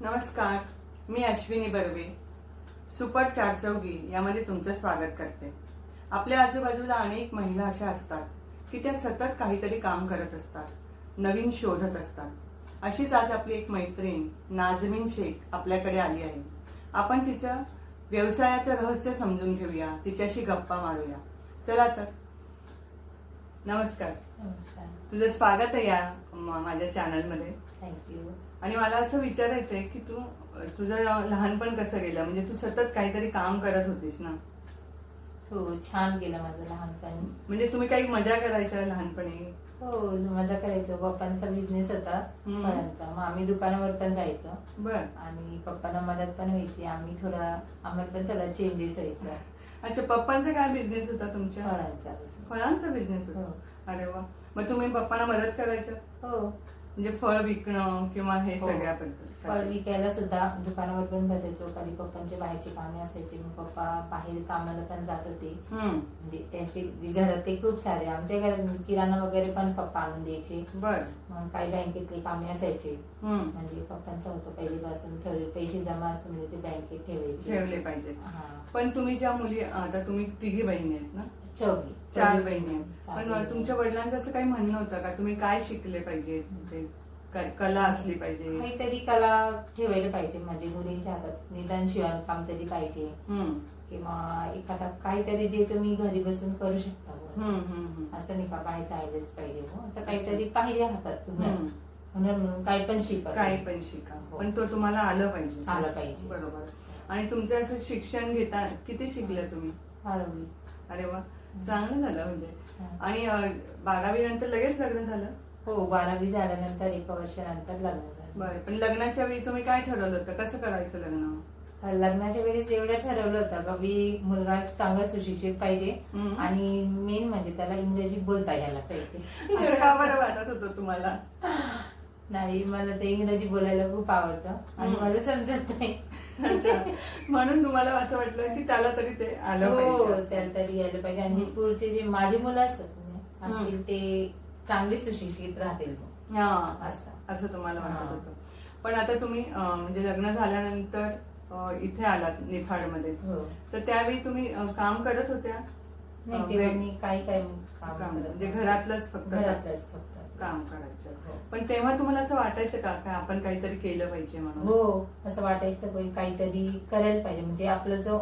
नमस्कार, मी अश्विनी बर्वे सुपर चारचौघी यामध्ये तुमचं स्वागत करते. आपल्या आजूबाजूला अनेक महिला अशा असतात की त्या सतत काहीतरी काम करत असतात, नवीन शोधत असतात. अशीच आज आपली एक मैत्रीण नाजमीन शेख आपल्याकडे आली आहे. आपण तिचं व्यवसायाचं रहस्य समजून घेऊया, तिच्याशी गप्पा मारूया. चला तर. नमस्कार. नमस्कार. तुझं स्वागत आहे या माझ्या चॅनलमध्ये. थँक्यू. आणि मला असं विचारायचंय की तुझं लहानपण कसं गेलं? म्हणजे तू सतत काहीतरी काम करत होतीस ना? हो, छान गेलं माझं लहानपण. म्हणजे तुम्ही काही मजा करायच्या लहानपणी? हो, मजा करायचो. पप्पांचा बिझनेस होता फळांचा, मग आम्ही दुकानावर पण जायचो. बर. आणि पप्पांना मदत पण व्हायची. आम्हाला पण थोडा चेंजेस व्हायचा. अच्छा, पप्पांचा काय बिझनेस होता तुमच्या? फळांचा. फळांचा बिझनेस होता. अरे वा. मग तुम्ही पप्पांना मदत करायच्या? हो. म्हणजे फळ विकणं किंवा हे सगळ्या फळ विकायला सुद्धा दुकानावर पण बसायचो. कधी पप्पांचे बाहेरची कामे असायची, मग पप्पा बाहेर कामाला पण जात होते. म्हणजे त्यांचे घरात ते खूप सारे, आमच्या घरात किराणा वगैरे पण पप्पा आणून द्यायचे. बर. मग काही बँकेतले कामे असायचे. म्हणजे पप्पांचं होतं पहिलीपासून थोडे पैसे जमा असते, म्हणजे ते बँकेत ठेवले पाहिजे. पण तुम्ही ज्या मुली, आता तुम्ही तिघी बहिणी आहेत ना? चार बहिणी आहेत. पण तुमच्या वडिलांचं असं काही म्हणणं होतं का तुम्ही काय शिकले पाहिजे, कला असली पाहिजे, काहीतरी कला ठेवायला पाहिजे, म्हणजे मुलींच्या हातात निदान शिवणकाम तरी पाहिजे, किंवा एखादा काहीतरी जे तुम्ही घरी बसून करू शकता. असं नाही का बाहेर जायलाच पाहिजे, असं काहीतरी पाहिजे हातात. हुनर म्हणून काही पण शिका. पण तो तुम्हाला आलं पाहिजे. बरोबर. आणि तुमचं असं शिक्षण घेता किती शिकल्या तुम्ही? 12वी. अरे वा, चांगलं झालं. म्हणजे आणि 12वी नंतर लगेच लग्न झालं? हो, 12वी झाल्यानंतर 1 वर्षानंतर लग्न झालं. बरं. पण लग्नाच्या वेळी तुम्ही काय ठरवलं होतं, कसं करायचं लग्न? लग्नाच्या वेळेस एवढं ठरवलं होतं का मुलगा चांगला सुशिक्षित पाहिजे, आणि मेन म्हणजे त्याला इंग्रजी बोलता यायला पाहिजे. का बरं वाटत होतं तुम्हाला? नाही, मला ते इंग्रजी बोलायला खूप आवडतं आणि मला समजत नाही. म्हणून तुम्हाला असं वाटलं की त्याला तरी ते आलं पाहिजे. त्याला तरी यायला पाहिजे, आणि पुढचे जे माझे मुलं असतील ते चांगले सुशिक्षित राहतील. असं तुम्हाला वाटत होतं. पण आता तुम्ही म्हणजे लग्न झाल्यानंतर इथे आलात निफाडमध्ये, तर त्यावेळी तुम्ही काम करत होत्या? मी काही काम म्हणजे घरातलंच फक्त काम करायचं. पण तेव्हा तुम्हाला असं वाटायचं का आपण काहीतरी केलं पाहिजे म्हणून? हो, असं वाटायचं काहीतरी करायला पाहिजे, म्हणजे आपलं जो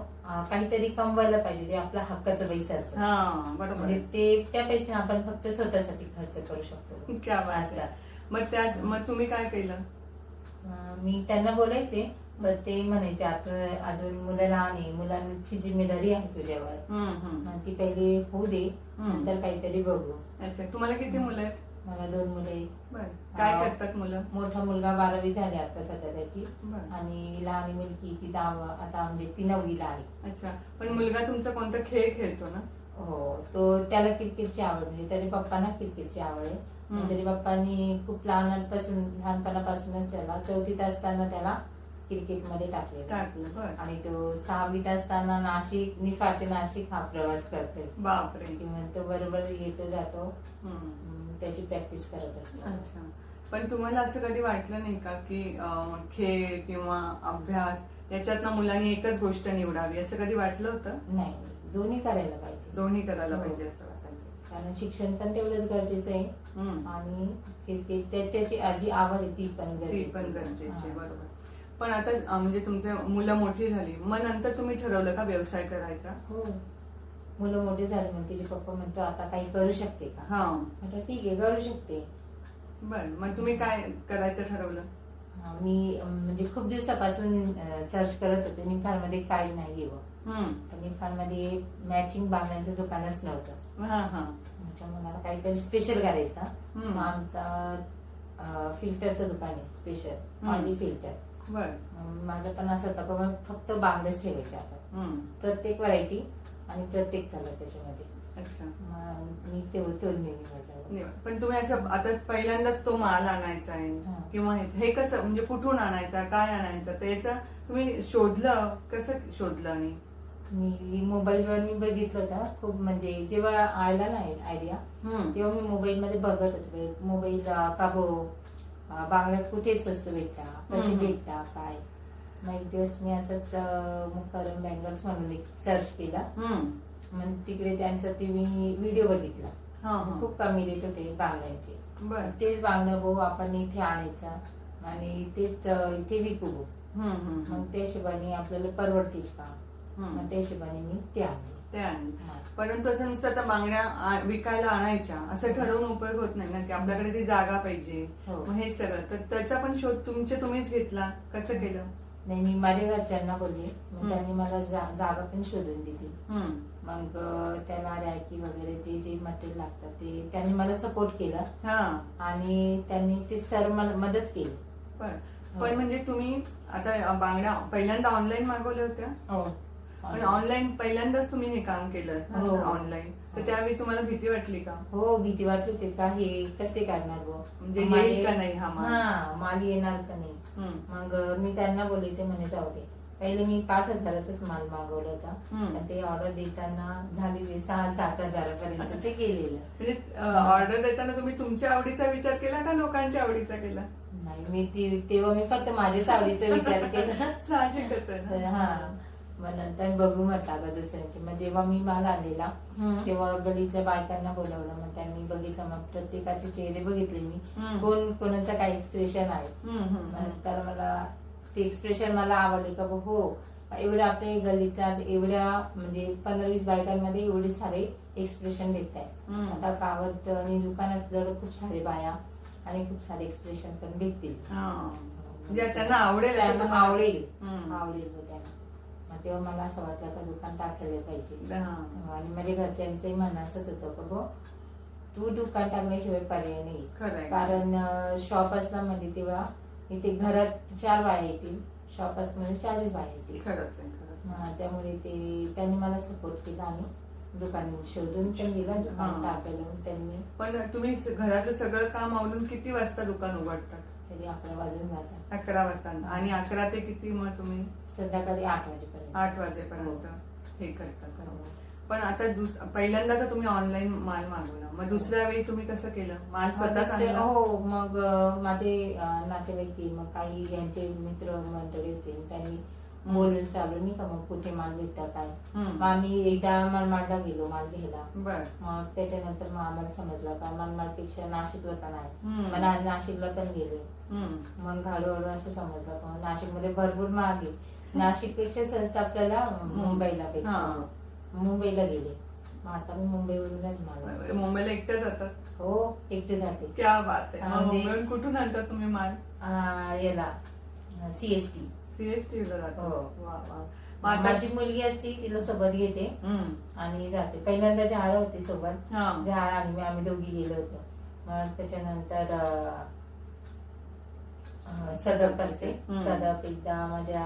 काहीतरी कमवायला पाहिजे, जे आपला हक्काचा पैसा असतो. बरोबर. म्हणजे ते त्या पैशाने आपण फक्त स्वतःसाठी खर्च करू शकतो. मग तुम्ही काय केलं? मी त्यांना बोलायचे, पण ते म्हणायचे आता अजून मुलं लहान आहे, मुलांची जिम्मेदारी आहे तुझ्यावर, ती पहिले होऊ दे, नंतर काहीतरी बघू. अच्छा, तुम्हाला किती मुलं आहेत? मला 2 मुलं आहेत. काय करतात मुलं? मोठा मुलगा 12वी झाले आता सध्या त्याची, आणि लहान मुलगी ती 10 आता म्हणजे ती 9वीला आहे. अच्छा. पण मुलगा तुमचा कोणता खेळ खेळतो ना? हो, त्याला क्रिकेटची आवड, म्हणजे त्याच्या पप्पांना क्रिकेटची आवड आहे. त्याच्या पप्पांनी खूप लहानपणापासूनच त्याला 4थीत असताना त्याला क्रिकेटमध्ये टाकलं. आणि तो 6वीत असताना निफाड ते नाशिक हा प्रवास करतोय. बापरे. किंवा तो बरोबर येतो जातो, त्याची प्रॅक्टिस करत असतो. अच्छा. पण तुम्हाला असं कधी वाटलं नाही का की खेळ किंवा अभ्यास याच्यातनं मुलांनी एकच गोष्ट निवडावी, असं कधी वाटलं होतं? नाही, दोन्ही करायला पाहिजे. असं वाटायचं. कारण शिक्षण पण तेवढंच गरजेचं आहे, आणि क्रिकेट त्याची जी आवड आहे ती पण गरजेची. बरोबर. पण आता म्हणजे तुमचे मुलं मोठी झाली, मग नंतर तुम्ही ठरवलं का व्यवसाय करायचा? हो, मुलं मोठी झाली, मग तिचे पप्पा म्हणतो आता काही करू शकते का? म्हटलं ठीक आहे, करू शकते. बर. मग तुम्ही काय करायचं ठरवलं? मी म्हणजे खूप दिवसापासून सर्च करत होते निफाडमध्ये काय नाही. निफाडमध्ये मॅचिंग बांगड्यांचं दुकानच नव्हतं. म्हटलं मला काहीतरी स्पेशल करायचा. आमचा फिल्टरचं दुकान आहे, स्पेशल ऑइली फिल्टर. माझं पण असं होतं का फक्त बांगड्याच ठेवायचे आपण, प्रत्येक व्हरायटी आणि प्रत्येक कलर त्याच्यामध्ये. अच्छा. मी ते निवडलं. पण तुम्ही असं आता पहिल्यांदाच तो माल आणायचा आहे किंवा हे कसं, म्हणजे कुठून आणायचा, काय आणायचं, त्याचं तुम्ही शोधलं, कसं शोधलं? आणि मी मोबाईलवर बघितलं होतं खूप, म्हणजे जेव्हा आला ना आयडिया, तेव्हा मी मोबाईल मध्ये बघत होते. मोबाईल प्राबो बांगड्या कुठे स्वस्त भेटता, कशी हम्म. भेटता काय. मग एक दिवस मी असंच मुखरम बँगल्स म्हणून एक सर्च केला. मग तिकडे त्यांचा ते मी व्हिडिओ बघितला. खूप कमी रेट होते बांगड्यांचे. बर. तेच बांगडं भाऊ आपण इथे आणायचा आणि तेच इथे विकू भाऊ. मग त्या हिशोबाने आपल्याला परवडतील का, मग त्या हिशोबाने मी ते आणले. ते आहे. परंतु असं नुसतं आता बांगड्या विकायला आणायच्या असं ठरवून उपयोग होत नाही ना, की आपल्याकडे ती जागा पाहिजे. हो. मग हे सगळं तर त्याचा पण शोध तुम्हीच घेतला, कसं केलं? नाही, मी माझ्या घरच्यांना बोलले, मग त्यांनी मला जागा पण शोधून दिली. मग त्याला रॅकी वगैरे जे जे मटेरियल लागतात ते त्यांनी मला सपोर्ट केला आणि त्यांनी ते सर मला मदत केली. पण म्हणजे तुम्ही आता बांगड्या पहिल्यांदा ऑनलाईन मागवल्या होत्या? हो. पण ऑनलाईन पहिल्यांदाच तुम्ही हे काम केलं हो. ऑनलाईन, तर त्यावेळी तुम्हाला भीती वाटली का? हो, भीती वाटली होती का हे कसे करणार गो, म्हणजे येईल का नाही हा माल? माल येणार का नाही. मग मी त्यांना बोलले, ते म्हणे जाऊ दे. पहिले मी 5,000च माल मागवला होता, पण ते ऑर्डर देताना झाली 6-7 हजारापर्यंत ते गेलेलं. म्हणजे ऑर्डर देताना तुम्ही तुमच्या आवडीचा विचार केला का लोकांच्या आवडीचा केला? नाही, तेव्हा मी फक्त माझ्याच आवडीचा विचार केला. साहजिकच आहे ना. हा. मग नंतर बघू म्हटलं आता दुसऱ्यांची. मग जेव्हा मी माल आणलेला तेव्हा गलीतल्या बायकांना बोलावलं, मग त्यांनी बघितलं. मग प्रत्येकाचे चेहरे बघितले मी, कोणाचं काय एक्सप्रेशन आहे. तर मला ते एक्सप्रेशन मला आवडले का हो, एवढ्या आपल्या गलीतल्या एवढ्या म्हणजे 15-20 बायकांमध्ये एवढे सारे एक्सप्रेशन भेटत आहे. आता गावात आणि दुकान असल्यावर खूप सारे बाया आणि खूप सारे एक्सप्रेशन पण भेटतील. म्हणजे त्यांना आवडेल आवडेल त्यांना. तेव्हा मला असं वाटलं का दुकान टाकायला पाहिजे. आणि माझ्या घरच्यांचंही म्हणणं असंच होतं का गो, तू दुकान टाकल्याशिवाय पर्याय नाही. कारण शॉप असला म्हणजे तेव्हा इथे घरात 4 बाया येतील, शॉप असल्यामध्ये 40 बाया येतील. त्यामुळे ते त्यांनी मला सपोर्ट केला आणि दुकान शोधून पण दिला, दुकान टाकायला त्यांनी. पण तुम्ही घरातलं सगळं काम आवरून किती वाजता दुकान उघडतात? तरी 11 वाजून जातात. 11 वाजता. आणि 11 ते किती मग तुम्ही? संध्याकाळी 8 वाजेपर्यंत. 8 वाजेपर्यंत हे करतात. पण आता पहिल्यांदा तर तुम्ही ऑनलाईन माल मागवला, मग दुसऱ्या वेळी तुम्ही कसं केलं? माल स्वतःच आणला? हो. मग माझे नातेवाईक, मग काही यांचे मित्र मंडळी होते, त्यांनी बोलून चालू नाही का, मग कुठे माल भेटतं काय. मग आम्ही एकदा मनमाडला गेलो माल घ्यायला. मग त्याच्यानंतर मग आम्हाला समजलं का मनमाडपेक्षा नाशिकला पण आहे. मला नाशिकला पण गेले. मग हळूहळू असं समजलं का नाशिकमध्ये भरपूर महाग आहे. नाशिकपेक्षा स्वस्त आपल्याला मुंबईला भेटतं. मुंबईला गेले. मग आता मी मुंबईवरूनच माल. मुंबईला एकटे जातात? हो, एकटे जाते. क्या बात आहे. मुंबईहून कुठून आणता तुम्ही माल? याला CST. CST ला जातो. माझी मुलगी असती, तिला सोबत घेते आणि जाते. पहिल्यांदा जहार होती सोबत, जहार आणि आम्ही दोघी गेलो होतो. मग त्याच्यानंतर सदप असते, सदप एकदा माझ्या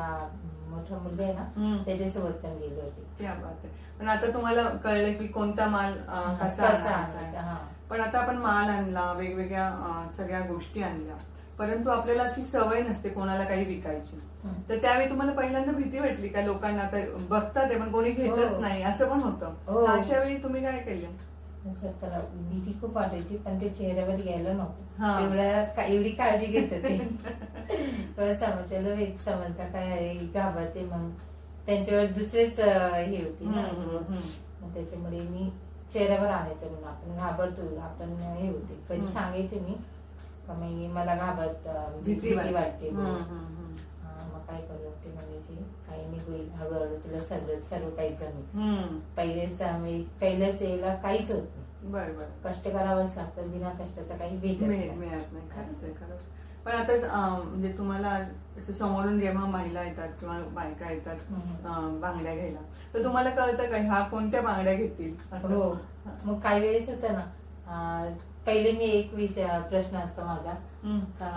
मोठा मुलगा आहे ना त्याच्यासोबत पण गेले होते. क्या बात आहे. पण आता तुम्हाला कळलं की कोणता माल कसा आणायचा. पण आता आपण माल आणला, वेगवेगळ्या सगळ्या गोष्टी आणल्या, परंतु आपल्याला अशी सवय नसते कोणाला काही विकायची. तर त्यावेळी तुम्हाला पहिल्यांदा भीती वाटली का? लोकांना आता बघतात पण कोणी घेतच नाही असं पण होतं. अशा वेळी तुम्ही काय केलं? स्वतःला भीती खूप वाटायची, पण ते चेहऱ्यावर घ्यायला नको. एवढी काळजी घेत होते. समोरच्याला समजता काय घाबरते, मग त्यांच्यावर दुसरेच हे होती ना. मग त्याच्यामुळे मी चेहऱ्यावर आणायचं म्हणून. आपण घाबरतो, आपण हे होते. कधी सांगायचे मी का मला भीती वाटते. मग काय करू ते म्हणायचे, काही मी होईल, हळूहळू तुला सर्व काही जमेल. पहिल्याच यायला काहीच होत नाही. बरोबर. कष्ट करावंच लागतं, बिना कष्टाचा काही मिळत नाही. खरंच. पण आता म्हणजे तुम्हाला समोरून जेव्हा महिला येतात किंवा बायका येतात बांगड्या घ्यायला, तर तुम्हाला कळतं का ह्या कोणत्या बांगड्या घेतील? हो. मग काही वेळेस होतं ना, पहिले मी एक प्रश्न असतो माझा का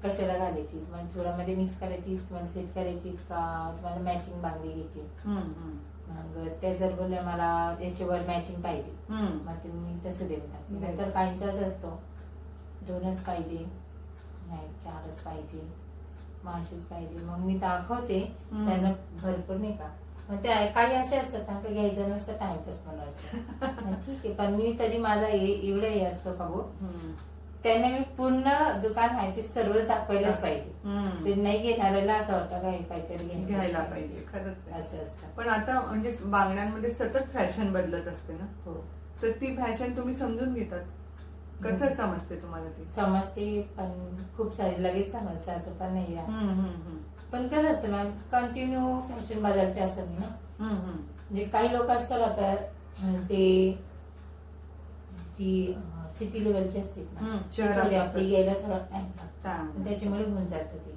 कशाला घालायची, तुम्हाला चुडामध्ये मिक्स करायची, तुम्हाला सेट करायची का तुम्हाला मॅचिंग बांगडी घ्यायची. मग त्या जर बोलल्या मला याच्यावर मॅचिंग पाहिजे, मग ते मी तसं देऊन टाकते. नंतर काहींचा असं असतो 2च पाहिजे, नाही 4च पाहिजे, मग अशीच पाहिजे. मग मी दाखवते त्यांना भरपूर नाही का. मग ते काही असे असतात त्यांना घ्यायचं नसतं, टाइमपास पण असतो. ठीक आहे, पण मी तरी माझा एवढा हे असतो का हो त्यांना मी पूर्ण दुकान माहिती सर्वच दाखवायलाच पाहिजे. ते नाही घेणाऱ्याला असं वाटतं काय काहीतरी घ्यायला पाहिजे. खरंच आहे. असं असतं. पण आता म्हणजे बांगड्यांमध्ये सतत फॅशन बदलत असते ना, हो. तर ती फॅशन तुम्ही समजून घेतात? कसं समजते तुम्हाला ती? समजते, पण खूप सारी लगेच समजते असं पण नाही आहे. पण कसं असतं मॅम, कंटिन्यू फॅशन बदलते असं नाही ना. म्हणजे काही लोक असतात आता ते जी सिटी लेवलची असते ना, शहरात आपली घ्यायला थोडा टाइम लागतो, त्याच्यामुळे होऊन जातं ते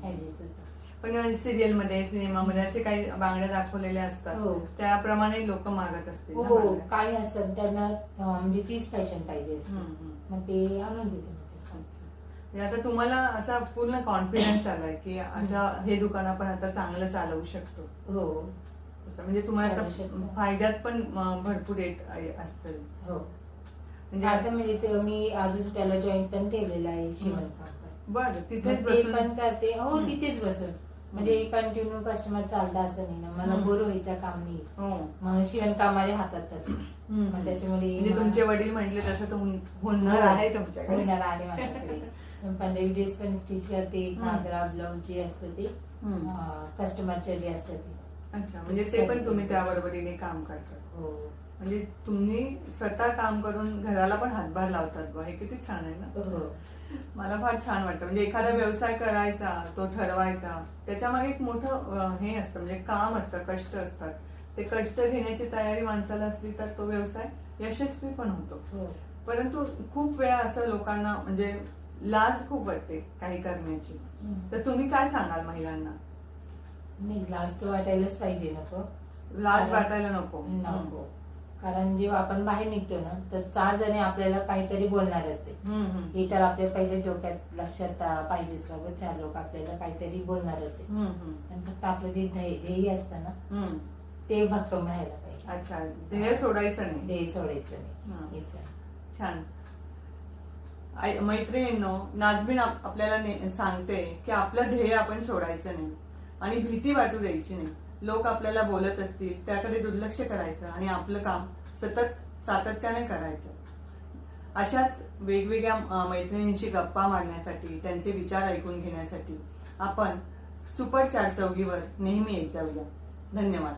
ऍडजस्ट होतं. पण सिरियल मध्ये, सिनेमामध्ये असे काही बांगड्या दाखवलेल्या हो. असतात, त्याप्रमाणे लोक मागत असतील ना हो, बांगड्या. काही असतात त्यांना म्हणजे तीच फॅशन पाहिजे असते. मग ते आणून देते. म्हणजे आता तुम्हाला असा पूर्ण कॉन्फिडन्स आलाय की असं हे दुकान आपण आता चांगलं चालवू शकतो. हो. असं म्हणजे तुम्हाला चालवू आता शकतो. फायद्यात पण भरपूर येत असतील. हो. म्हणजे आता म्हणजे ते मी अजून त्याला जॉईन पण केलेलं आहे शिवणकाम. बरं, तिथेच ते बसून पण करते. हो, तिथेच बसून. म्हणजे कंटिन्यू कस्टमर चालतं असं नाही ना, मला बोर व्हायचं काम नाही. मग शिवणकाम माझ्या हातात असतं. मग त्याच्यामुळे म्हणजे तुमचे वडील म्हटले तसं तर हुनर आहे तुमच्याकडे. हुनर आहे माझ्याकडे. पंजाबी ड्रेस पण स्टिच करते, घागरा ब्लाऊज जे असतं ते कस्टमरचे जे असतं ते. अच्छा, म्हणजे ते पण तुम्ही त्या बरोबरीने काम करता. हो. म्हणजे तुम्ही स्वतः काम करून घराला पण हातभार लावतात बा, हे किती छान आहे ना. हो. मला फार छान वाटतं. म्हणजे एखादा व्यवसाय करायचा, तो ठरवायचा, त्याच्यामागे एक मोठं हे असतं, म्हणजे काम असतं, कष्ट असतात. ते कष्ट घेण्याची तयारी माणसाला असली तर तो व्यवसाय यशस्वी पण होतो. परंतु खूप वेळा असं लोकांना म्हणजे लाज खूप वाटते काही करण्याची. तर तुम्ही काय सांगाल महिलांना? नाही, लाज तर वाटायलाच पाहिजे. नको लाज वाटायला नको. नको. कारण जेव्हा आपण बाहेर निघतो ना, तर 4 जण आपल्याला काहीतरी बोलणारच आहे. हे तर आपल्या पहिले डोक्यात लक्षात पाहिजेच का, 4 लोक आपल्याला काहीतरी बोलणारच आहे. आणि फक्त आपलं जे ध्येय असतं ना, ते भक्कम राहायला पाहिजे. अच्छा, ध्येय सोडायचं नाही. ध्येय सोडायचं नाही. छान. मैत्रिणींनो, नाझमीन आपल्याला सांगते की आपलं ध्येय आपण सोडायचं नाही आणि भीती वाटू द्यायची नाही. लोक आपल्याला बोलत असतील त्याकडे दुर्लक्ष करायचं आणि आपलं काम सतत सातत्याने करायचं. अशाच वेगवेगळ्या मैत्रिणींशी गप्पा मारण्यासाठी, त्यांचे विचार ऐकून घेण्यासाठी आपण सुपर 4 चौघीवर नेहमी येत जाऊया. धन्यवाद.